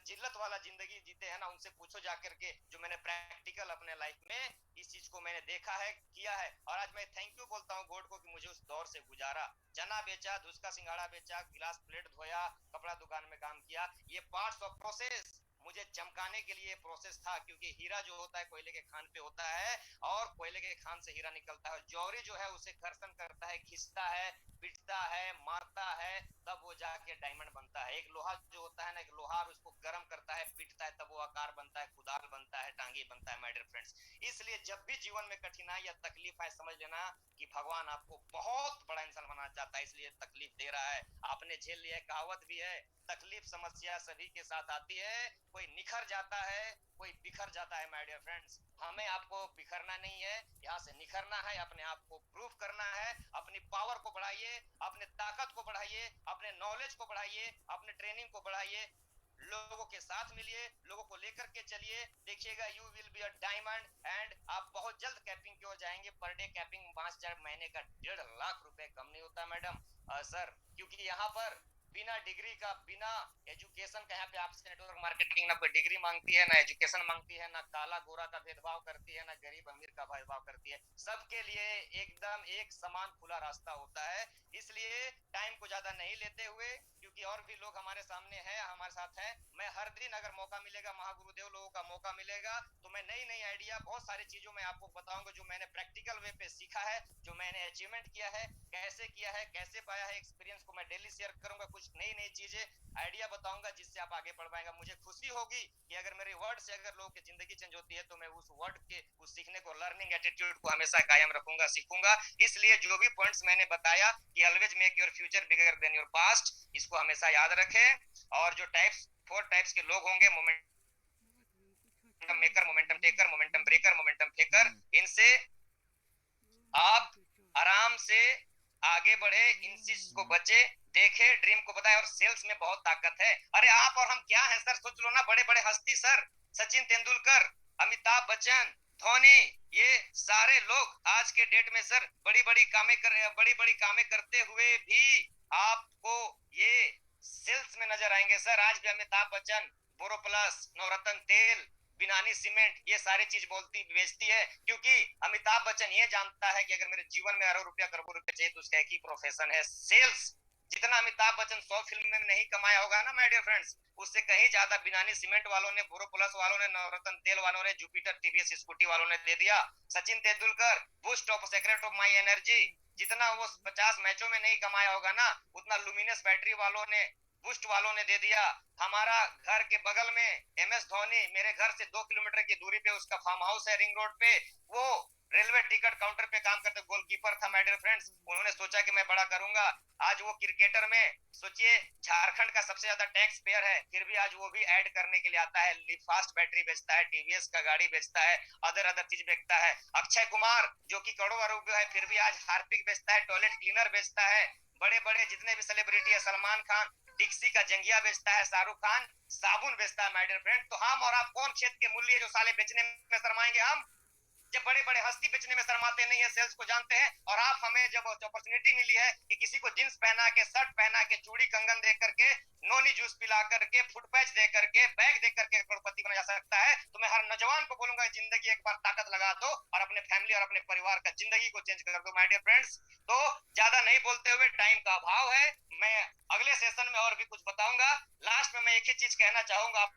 जिल्लत वाला जिंदगी जीते हैं ना, उनसे पूछो जाकर के, जो मैंने प्रैक्टिकल अपने लाइफ में इस चीज को मैंने देखा है, किया है। और आज मैं थैंक यू बोलता हूँ गॉड को कि मुझे उस दौर से गुजारा। चना बेचा, धुसका सिंघाड़ा बेचा, गिलास प्लेट धोया, कपड़ा दुकान में काम किया। ये पार्ट्स ऑफ प्रोसेस मुझे चमकाने के लिए प्रोसेस था, क्योंकि हीरा जो होता है कोयले के खान पे होता है, और कोयले के खान से हीरा निकलता है। जौहरी जो है उसे घर्षण करता है, खींचता है, पिटता है, मारता है, तब वो जाके डायमंड बनता है। एक लोहा जो होता है ना, एक लोहार उसको गर्म करता है, पिटता है, तब वो आकार बनता है, कुदाल बनता है, टांगी बनता है। माय डियर फ्रेंड्स, इसलिए जब भी जीवन में कठिनाई या तकलीफ है, समझ लेना कि भगवान आपको बहुत बड़ा इंसान बनाना चाहता है, इसलिए तकलीफ दे रहा है। आपने झेल लिया है, कहावत भी है, तकलीफ समस्या सभी के साथ आती है, कोई निखर जाता है, कोई बिखर जाता है। माय डियर फ्रेंड्स, हमें आपको बिखरना नहीं है, यहाँ से निखरना है, अपने आप को प्रूफ करना है। अपनी पावर को बढ़ाइए, अपने ताकत को बढ़ाइए, अपने नॉलेज को बढ़ाइए, अपने ट्रेनिंग को बढ़ाइए, लोगों के साथ मिलिए, लोगों को लेकर के चलिए, देखिएगा you will be a diamond, and आप बहुत जल्द कैपिंग की हो जाएंगे। पर डे कैपिंग 5,000, महीने का 1.5 लाख रुपए कम नहीं होता मैडम सर, क्योंकि यहाँ पर बिना डिग्री का, बिना एजुकेशन का, यहाँ पे आपसे नेटवर्क मार्केटिंग ना कोई डिग्री मांगती है, ना एजुकेशन मांगती है, ना काला गोरा का भेदभाव करती है, ना गरीब अमीर का भेदभाव करती है। सबके लिए एकदम एक समान खुला रास्ता होता है। इसलिए टाइम को ज्यादा नहीं लेते हुए, क्योंकि और भी लोग हमारे सामने हैं, हमारे साथ हैं, मैं हर दिन अगर मौका मिलेगा, महागुरुदेव लोगों का मौका मिलेगा, तो मैं नई नई आइडिया, बहुत सारी चीजों में आपको बताऊंगा, जो मैंने प्रैक्टिकल वे पे सीखा है, जो मैंने अचीवमेंट किया है, कैसे पाया है, एक्सपीरियंस को मैं डेली शेयर करूंगा। कुछ नई नई चीजें, आइडिया बताऊंगा, जिससे आप आगे बढ़ पाएंगे। मुझे खुशी होगी कि अगर मेरे वर्ड से अगर लोगों की जिंदगी चेंज होती है, तो मैं उस वर्ड के, उस सीखने को, लर्निंग एटीट्यूड को हमेशा कायम रखूंगा, सीखूंगा। इसलिए जो भी पॉइंट्स मैंने बताया कि always make your future bigger than your past, इसको हमेशा याद रखें। और जो टाइप्स, 4 टाइप्स के लोग होंगे, momentum maker, momentum taker, momentum breaker, momentum फेकर, इनसे आप आराम से आगे बढ़े, इन चीज को बचे, देखे, ड्रीम को बताए। और सेल्स में बहुत ताकत है। अरे आप और हम क्या है सर, सोच लो ना, बड़े बड़े हस्ती सर, सचिन तेंदुलकर, अमिताभ बच्चन, धोनी, ये सारे लोग आज के डेट में सर बड़ी बड़ी कामें करते हुए भी आपको ये सेल्स में नजर आएंगे सर। आज भी अमिताभ बच्चन बोरोप्लस, नवरत्न तेल, बिनानी सीमेंट, ये सारी चीज बेचती है, क्योंकि अमिताभ बच्चन ये जानता है कि अगर मेरे जीवन में अरबों रुपया, करोड़ों रुपया चाहिए, तो उसका एक ही प्रोफेशन है, सेल्स। जितना अमिताभ बच्चन 100 फिल्म में नहीं कमाया होगा ना माय डियर फ्रेंड्स, उससे कहीं ज्यादा बिनानी सीमेंट वालों ने, बोरोप्लस वालों ने, नवरत्न तेल वालों ने, जुपिटर टीवीएस स्कूटी वालों ने दे दिया। Sachin Tendulkar, Boost of secret of my energy, जितना वो 50 मैचों में नहीं कमाया होगा ना, उतना लुमिनस बैटरी वालों ने, बूस्ट वालों ने दे दिया। हमारा घर के बगल में MS धोनी, मेरे घर से 2 किलोमीटर की दूरी पे उसका फार्म हाउस है रिंग रोड पे, वो रेलवे टिकट काउंटर पे काम करते गोलकीपर था माय डियर फ्रेंड्स। उन्होंने सोचा कि मैं बड़ा करूंगा, आज वो क्रिकेटर में, सोचिए, झारखंड का सबसे ज्यादा टैक्स पेयर है, फिर भी आज वो भी ऐड करने के लिए आता है, फास्ट बैटरी बेचता है, टीवीएस का गाड़ी बेचता है, अदर अदर चीज बेचता है। अक्षय कुमार जो कि करोड़ों रुपए है, फिर भी आज हार्पिक बेचता है, टॉयलेट क्लीनर बेचता है। बड़े बड़े जितने भी सेलिब्रिटी है, सलमान खान डिक्सी का जंगिया बेचता है, शाहरुख खान साबुन बेचता है माय डियर फ्रेंड। तो हम और आप कौन क्षेत्र के मूल्य जो साले बेचने में शर्माएंगे? हम जब बड़े बड़े हस्ती बेचने में शर्माते नहीं है, सेल्स को जानते हैं। और आप, हमें जब अपॉर्चुनिटी मिली है कि किसी को जींस पहना के, शर्ट पहना के, चूड़ी कंगन दे करके, नोनी जूस पिला करके, फुट पैच दे करके, बैग दे करके करोड़पति बना जा सकता है, तो मैं हर नौजवान को बोलूंगा, जिंदगी एक बार ताकत लगा दो और अपने फैमिली और अपने परिवार का जिंदगी को चेंज कर दो माय डियर फ्रेंड्स। तो ज्यादा नहीं बोलते हुए, टाइम का अभाव है, मैं अगले सेशन में और भी कुछ बताऊंगा। लास्ट में मैं एक ही चीज कहना चाहूंगा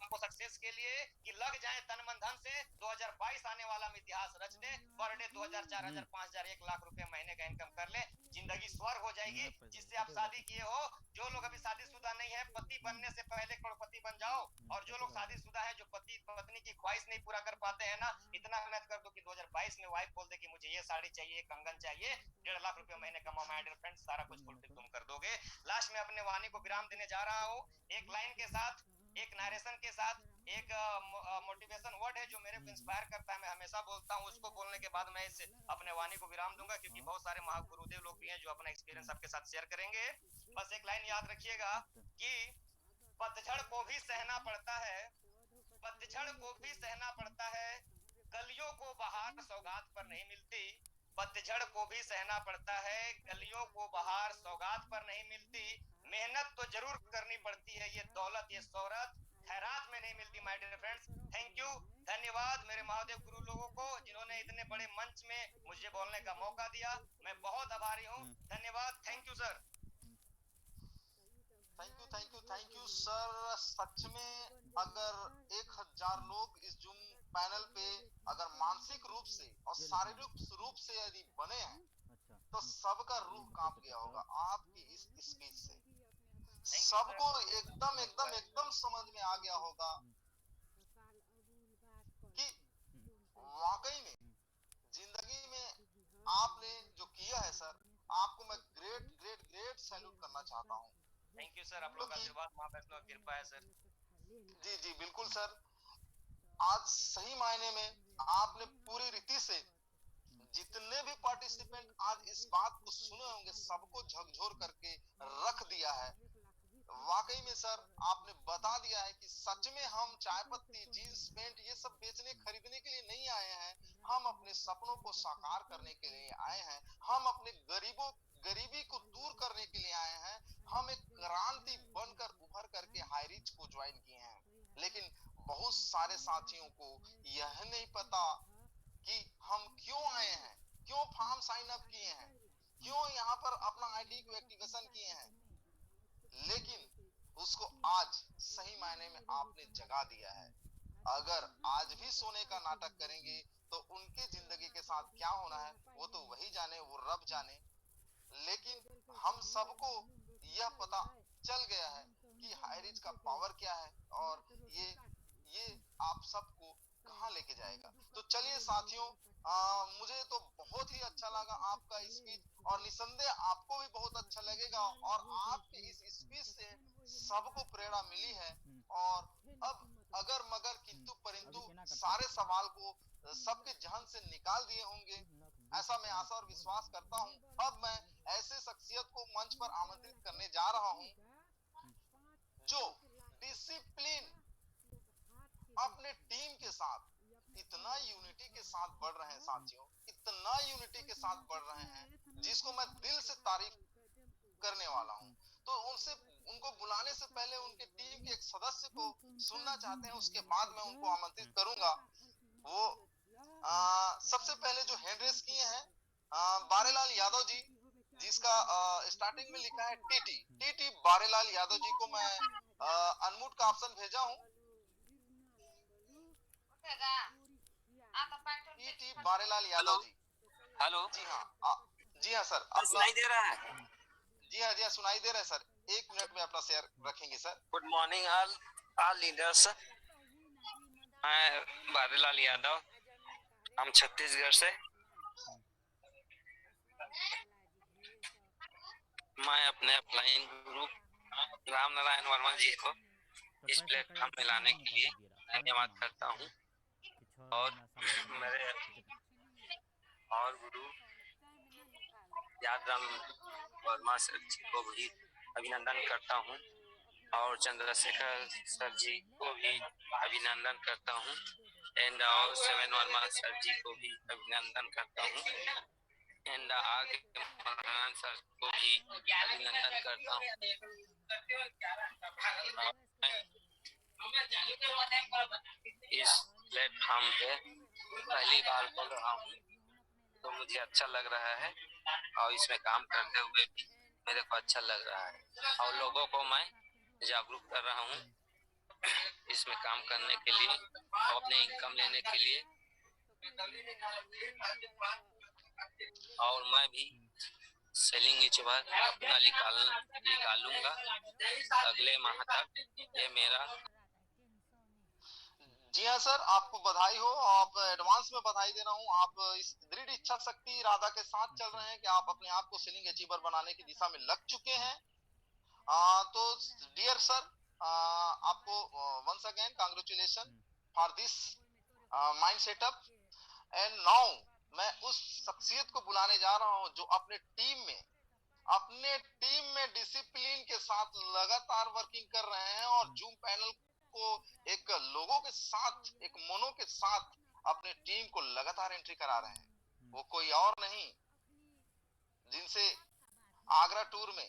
हमको सक्सेस के लिए कि लग जाए तन मन धन से 2022 आने वाला में इतिहास रच दे, पर डे 2000 4000 5000 1 लाख रुपए महीने का इनकम कर ले, जिंदगी स्वर्ग हो जाएगी। जिससे आप शादी किए हो, जो लोग अभी शादीशुदा नहीं है, पति बनने से पहले करोड़पति बन जाओ, और जो लोग शादीशुदा है, जो पति पत्नी की ख्वाहिश नहीं पूरा कर पाते हैं ना, इतना मेहनत कर दो कि 2022 में वाइफ बोल दे कि मुझे ये साड़ी चाहिए, कंगन चाहिए, 1.5 लाख रुपए महीने कमाओ, माय डियर फ्रेंड्स, सारा कुछ फुलफिल तुम कर दोगे। लास्ट में अपने वाणी को विराम देने जा रहा हूँ एक लाइन के साथ, एक नरेशन के साथ, एक मोटिवेशन वर्ड है जो मेरे को इंस्पायर करता है, मैं हमेशा बोलता हूँ, उसको बोलने के बाद मैं इस अपने वाणी को विराम दूंगा, क्योंकि बहुत सारे महागुरुदेव लोग भी हैं जो अपना एक्सपीरियंस आपके साथ शेयर करेंगे। बस एक लाइन याद रखिएगा कि पतझड़ को भी सहना पड़ता है, पतझड़ को भी सहना पड़ता है, कलियों को बहार सौगात पर नहीं मिलती, पतझड़ को भी सहना पड़ता है, कलियों को बहार सौगात पर नहीं मिलती, मेहनत तो जरूर करनी पड़ती है, ये दौलत ये शोहरत खैरात में नहीं मिलती। My dear friends, thank you, धन्यवाद मेरे महादेव गुरु लोगों को जिन्होंने इतने बड़े मंच में मुझे बोलने का मौका दिया, मैं बहुत आभारी हूँ। धन्यवाद, thank you sir. Thank you sir. सच में अगर 1000 लोग इस जूम पैनल पे अगर मानसिक रूप से और शारीरिक रूप से यदि बने हैं तो सबका रूह कांप गया होगा आपकी इस स्पीच से। सबको एकदम एकदम एकदम समझ में आ गया होगा कि वाकई में जिंदगी में आपने जो किया है सर, आपको मैं ग्रेट ग्रेट ग्रेट सैल्यूट करना चाहता हूँ। थैंक यू सर, आप लोग का आशीर्वाद मां वैष्णो की कृपा है सर। जी जी बिल्कुल सर। आज सही मायने में आपने पूरी रीति से जितने भी पार्टिसिपेंट आज इस बात को सुने होंगे सबको झकझोर करके रख दिया है। वाकई में सर आपने बता दिया है कि सच में हम चाय पत्ती जींस पैंट ये सब बेचने खरीदने के लिए नहीं आए हैं, हम अपने सपनों को साकार करने के लिए आए हैं, हम अपने गरीबी को दूर करने के लिए आए हैं, हम एक क्रांति बनकर उभर करके हाईरिच को ज्वाइन किए हैं। लेकिन बहुत सारे साथियों को यह नहीं पता कि हम क्यों आए हैं, क्यों फॉर्म साइन अप किए हैं, क्यों यहाँ पर अपना आईडी को एक्टिवेशन किए हैं। लेकिन उसको आज सही मायने में आपने जगा दिया है। अगर आज भी सोने का नाटक करेंगे तो उनकी जिंदगी के साथ क्या होना है वो तो वही जाने, वो रब जाने। लेकिन हम सबको यह पता चल गया है कि हाईरिच का पावर क्या है और ये आप सबको कहाँ लेके जाएगा। तो चलिए साथियों, मुझे तो बहुत ही अच्छा लगा आपका स्पीच और निसंदेह आपको भी बहुत अच्छा लगेगा और आपके इस स्पीच से सबको प्रेरणा मिली है। और अब अगर मगर किंतु परंतु सारे सवाल को सबके जहन से निकाल दिए होंगे, ऐसा मैं आशा और विश्वास करता हूं। अब मैं ऐसे शख्सियत को मंच पर आमंत्रित करने जा रहा हूं जो डिसिप्लिन अपने टीम के साथ इतना यूनिटी के साथ बढ़ रहे हैं साथियों, इतना यूनिटी के साथ बढ़ रहे हैं जिसको मैं दिल से तारीफ करने वाला हूं। तो उनको बुलाने से पहले उनके टीम के एक सदस्य को सुनना चाहते हैं, उसके बाद मैं उनको आमंत्रित करूंगा। वो सबसे पहले जो हैंड रेस किए हैं बारेलाल यादव जी, जिसका स्टार्टिंग में लिखा है टीटी बारेलाल यादव जी को मैं अनम्यूट का ऑप्शन भेजा हूं। टीटी बारेलाल यादव जी। हेलो जी हाँ सर, सुनाई दे रहा है? जी हाँ सुनाई दे रहा है सर। 1 मिनट में अपना शेयर रखेंगे sir. Good morning all leaders. मैं बारेलाल यादव, हम छत्तीसगढ़ से। मैं अपने अपलाइन गुरु राम नारायण वर्मा जी को इस प्लेटफॉर्म में लाने के लिए धन्यवाद करता हूँ और मेरे और गुरु यादराम वर्मा सर जी को भी अभिनंदन करता हूँ और चंद्रशेखर सर जी को भी अभिनंदन करता हूँ एंड और 7 वर्मा सर जी को भी अभिनंदन करता हूँ एंड आगे महाराज सर को भी अभिनंदन करता हूँ। इस प्लेटफॉर्म पे पहली बार बोल रहा हूँ तो मुझे अच्छा लग रहा है और इसमें काम करते हुए भी मेरे को अच्छा लग रहा है और लोगों को मैं जागरूक कर रहा हूँ इसमें काम करने के लिए और अपने इनकम लेने के लिए, और मैं भी सेलिंग इच बार अपना निकालूंगा अगले माह तक। ये मेरा। जी हाँ सर, आपको बधाई हो। आप एडवांस में बधाई दे रहा हूँ। आप इस दृढ़ इच्छा शक्ति इरादा के साथ चल रहे हैं कि आप अपने आप को सेलिंग अचीवर बनाने की दिशा में लग चुके हैं। तो डियर सर, आपको once again congratulation for this mind setup. And now मैं उस शख्सियत को बुलाने जा रहा हूं जो अपने टीम में डिसिप्लिन के साथ लगातार वर्किंग कर रहे हैं और जूम पैनल को एक लोगों के साथ, एक मोनो के साथ अपने टीम को लगातार एंट्री करा रहे हैं। वो कोई और नहीं, जिनसे आगरा टूर में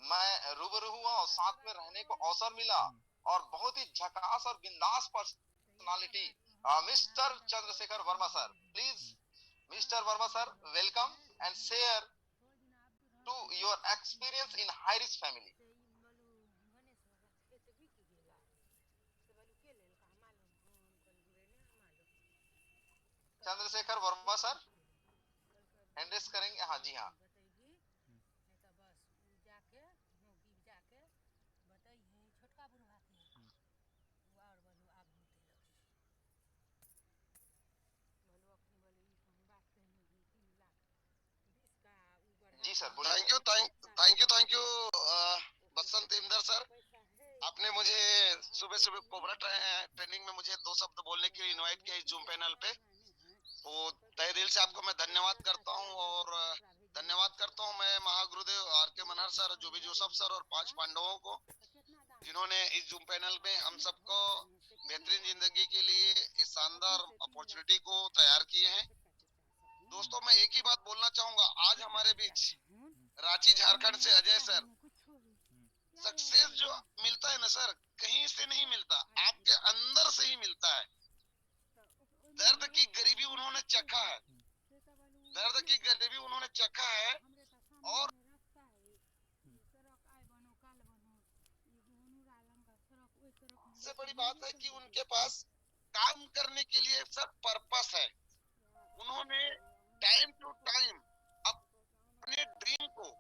मैं रूबरू हुआ और साथ में रहने को अवसर मिला, और बहुत ही झकास और बिंदास personality mister Chandrashekhar Verma sir. Please mister Verma sir, welcome and share to your experience in High-Risk family. Chandrashekhar Verma sir address करेंगे। हाँ जी हाँ। जी सर बोलिए। Thank you Basant Inder sir. आपने मुझे सुबह सुबह कोबरा ट्रेनिंग में मुझे 2 शब्द बोलने के लिए इनवाइट किया इस जूम पैनल पे। तो तहे दिल से आपको मैं धन्यवाद करता हूँ, और धन्यवाद करता हूँ मैं महागुरुदेव आर.के. मनहर सर, जो भी जोसफ सर और 5 पांडवों को, जिन्होंने इस जूम पैनल में हम सबको बेहतरीन जिंदगी के लिए इस शानदार अपॉर्चुनिटी को तैयार किए हैं। दोस्तों, मैं एक ही बात बोलना चाहूंगा। आज हमारे बीच रांची झारखंड से अजय सर। सक्सेस जो मिलता है ना सर, कहीं से नहीं मिलता, आपके अंदर से ही मिलता है। दर्द की गरीबी उन्होंने चखा है, दर्द की गरीबी उन्होंने चखा है। और सबसे बड़ी बात है कि उनके पास काम करने के लिए सर पर्पस है। उन्होंने टाइम टू टाइम अपने ड्रीम को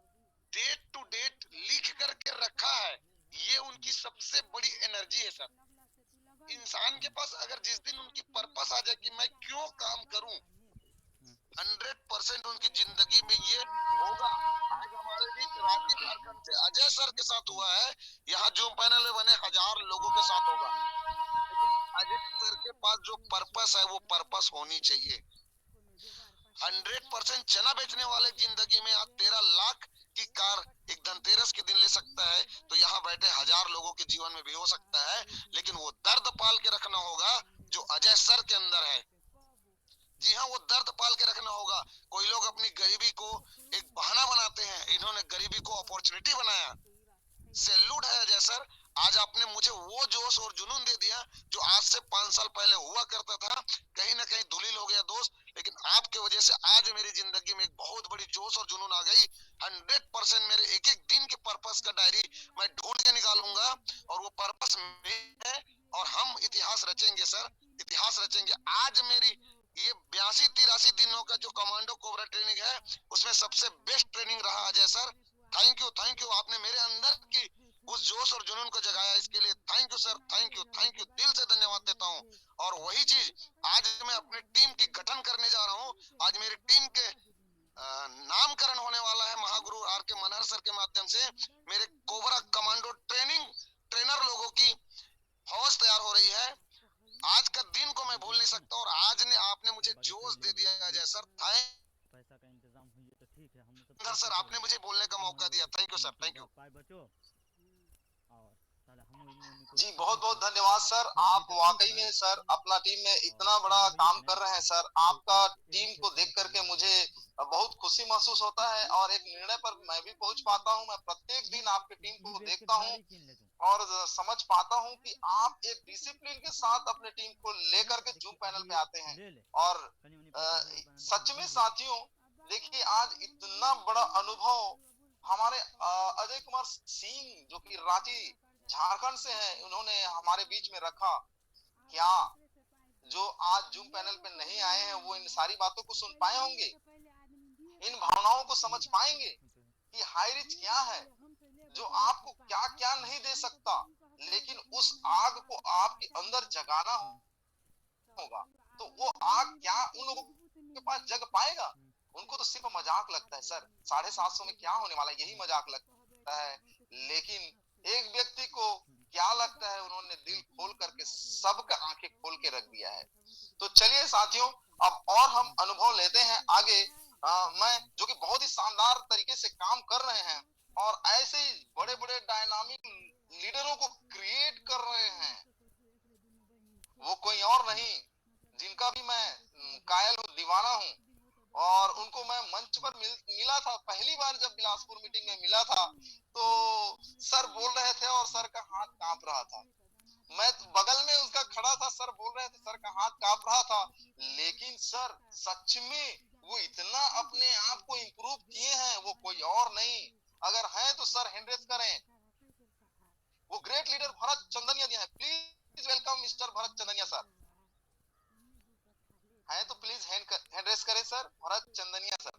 डेट टू डेट लिख करके रखा है। ये उनकी सबसे बड़ी एनर्जी है सर। इंसान के पास अगर जिस दिन उनकी पर्पस आ जाए कि मैं क्यों काम करूं, 100% उनकी जिंदगी में ये होगा। आज हमारे बीच रांची झारखंड से अजय सर के साथ हुआ है, यहाँ जूम पैनल में बने 1000 लोगों के साथ होगा। लेकिन अजय सर के पास जो पर्पस है वो पर्पस होनी चाहिए। 100% चना बेचने वाले जिंदगी में आज 13 लाख की कार एक धनतेरस के दिन ले सकता है, तो यहाँ बैठे 1000 लोगों के जीवन में भी हो सकता है। लेकिन वो दर्द पाल के रखना होगा जो अजय सर के अंदर है। जी हाँ, वो दर्द पाल के रखना होगा। कोई लोग अपनी गरीबी को एक बहाना बनाते हैं, इन्होंने गरीबी को अपॉर्चुनिटी बनाया। सैल्यूट है अजय सर। आज आपने मुझे वो जोश और जुनून दे दिया जो आज से 5 साल पहले हुआ करता था। कहीं ना कहीं धुलिल हो गया दोस्त, लेकिन आपके वजह से आज मेरी जिंदगी में एक बहुत बड़ी जोश और जुनून आ गई। 100% मेरे एक एक दिन के पर्पस का डायरी मैं ढूंढ के निकालूंगा, और वो पर्पस में है, और हम इतिहास रचेंगे सर, इतिहास रचेंगे। आज मेरी ये 82-83 दिनों का जो कमांडो कोबरा ट्रेनिंग है, उसमें सबसे बेस्ट ट्रेनिंग रहा अजय सर। Thank you. आपने मेरे अंदर की उस जोश और जुनून को जगाया, इसके लिए thank you sir. Thank you, दिल से धन्यवाद देता हूँ। और वही चीज आज मैं अपनी टीम की गठन करने जा रहा हूँ। आज मेरी टीम के नामकरण होने वाला है महागुरु आर.के. मनहर सर के माध्यम से। मेरे कोबरा कमांडो ट्रेनर लोगों की फौज तैयार हो रही है। आज का दिन को मैं भूल नहीं सकता, और आज ने आपने मुझे जोश दे दिया अजय सर। पैसा का इंतजाम हुई तो ठीक है, हम तो सर आपने मुझे बोलने का मौका दिया। Thank you sir, thank you. जी बहुत बहुत धन्यवाद सर। आप वाकई में सर अपना टीम में इतना बड़ा काम कर रहे हैं सर। आपका टीम को देख करके मुझे बहुत खुशी महसूस होता है, और एक निर्णय पर मैं भी पहुंच पाता हूं। मैं प्रत्येक दिन आपकी टीम को देखता हूं और समझ पाता हूं कि आप एक डिसिप्लिन के साथ अपने टीम को लेकर के जूम पैनल पे आते हैं। और सच में साथियों, देखिए आज इतना बड़ा अनुभव हमारे अजय कुमार सिंह, जो कि रांची झारखंड से हैं, उन्होंने हमारे बीच में रखा। क्या जो आज जूम पैनल पे नहीं आए हैं वो इन सारी बातों को सुन पाए होंगे, इन भावनाओं को समझ पाएंगे कि हाई रिच क्या है, जो आपको क्या क्या नहीं दे सकता, लेकिन उस आग को आपके अंदर जगाना होगा तो वो आग क्या उन लोगों के पास जग पाएगा? उनको तो सिर्फ मजाक लगता है सर, 750 में क्या होने वाला है, यही मजाक लगता है। लेकिन एक व्यक्ति को क्या लगता है, उन्होंने दिल खोल करके सबका आंखें खोल के रख दिया है। तो चलिए साथियों, अब और हम अनुभव लेते हैं आगे। मैं जो कि बहुत ही शानदार तरीके से काम कर रहे हैं और ऐसे ही बड़े बड़े डायनामिक लीडरों को क्रिएट कर रहे हैं, वो कोई और नहीं, जिनका भी मैं कायल हूँ, दीवाना हूँ। और उनको मैं मंच पर मिला था पहली बार, जब बिलासपुर मीटिंग में मिला था तो सर बोल रहे थे और सर का हाथ कांप रहा था। मैं बगल में उसका खड़ा था, सर बोल रहे थे, सर का हाथ कांप रहा था। लेकिन सर सच में वो इतना अपने आप को इम्प्रूव किए हैं, वो कोई और नहीं। अगर हैं तो सर हैंड रेज करें। वो ग्रेट लीडर भरत चंदनिया जी हैं, please welcome mister Bharat Chandaniya sir. हैं तो प्लीज हैंड रेज करें सर, भरत चंदनिया सर।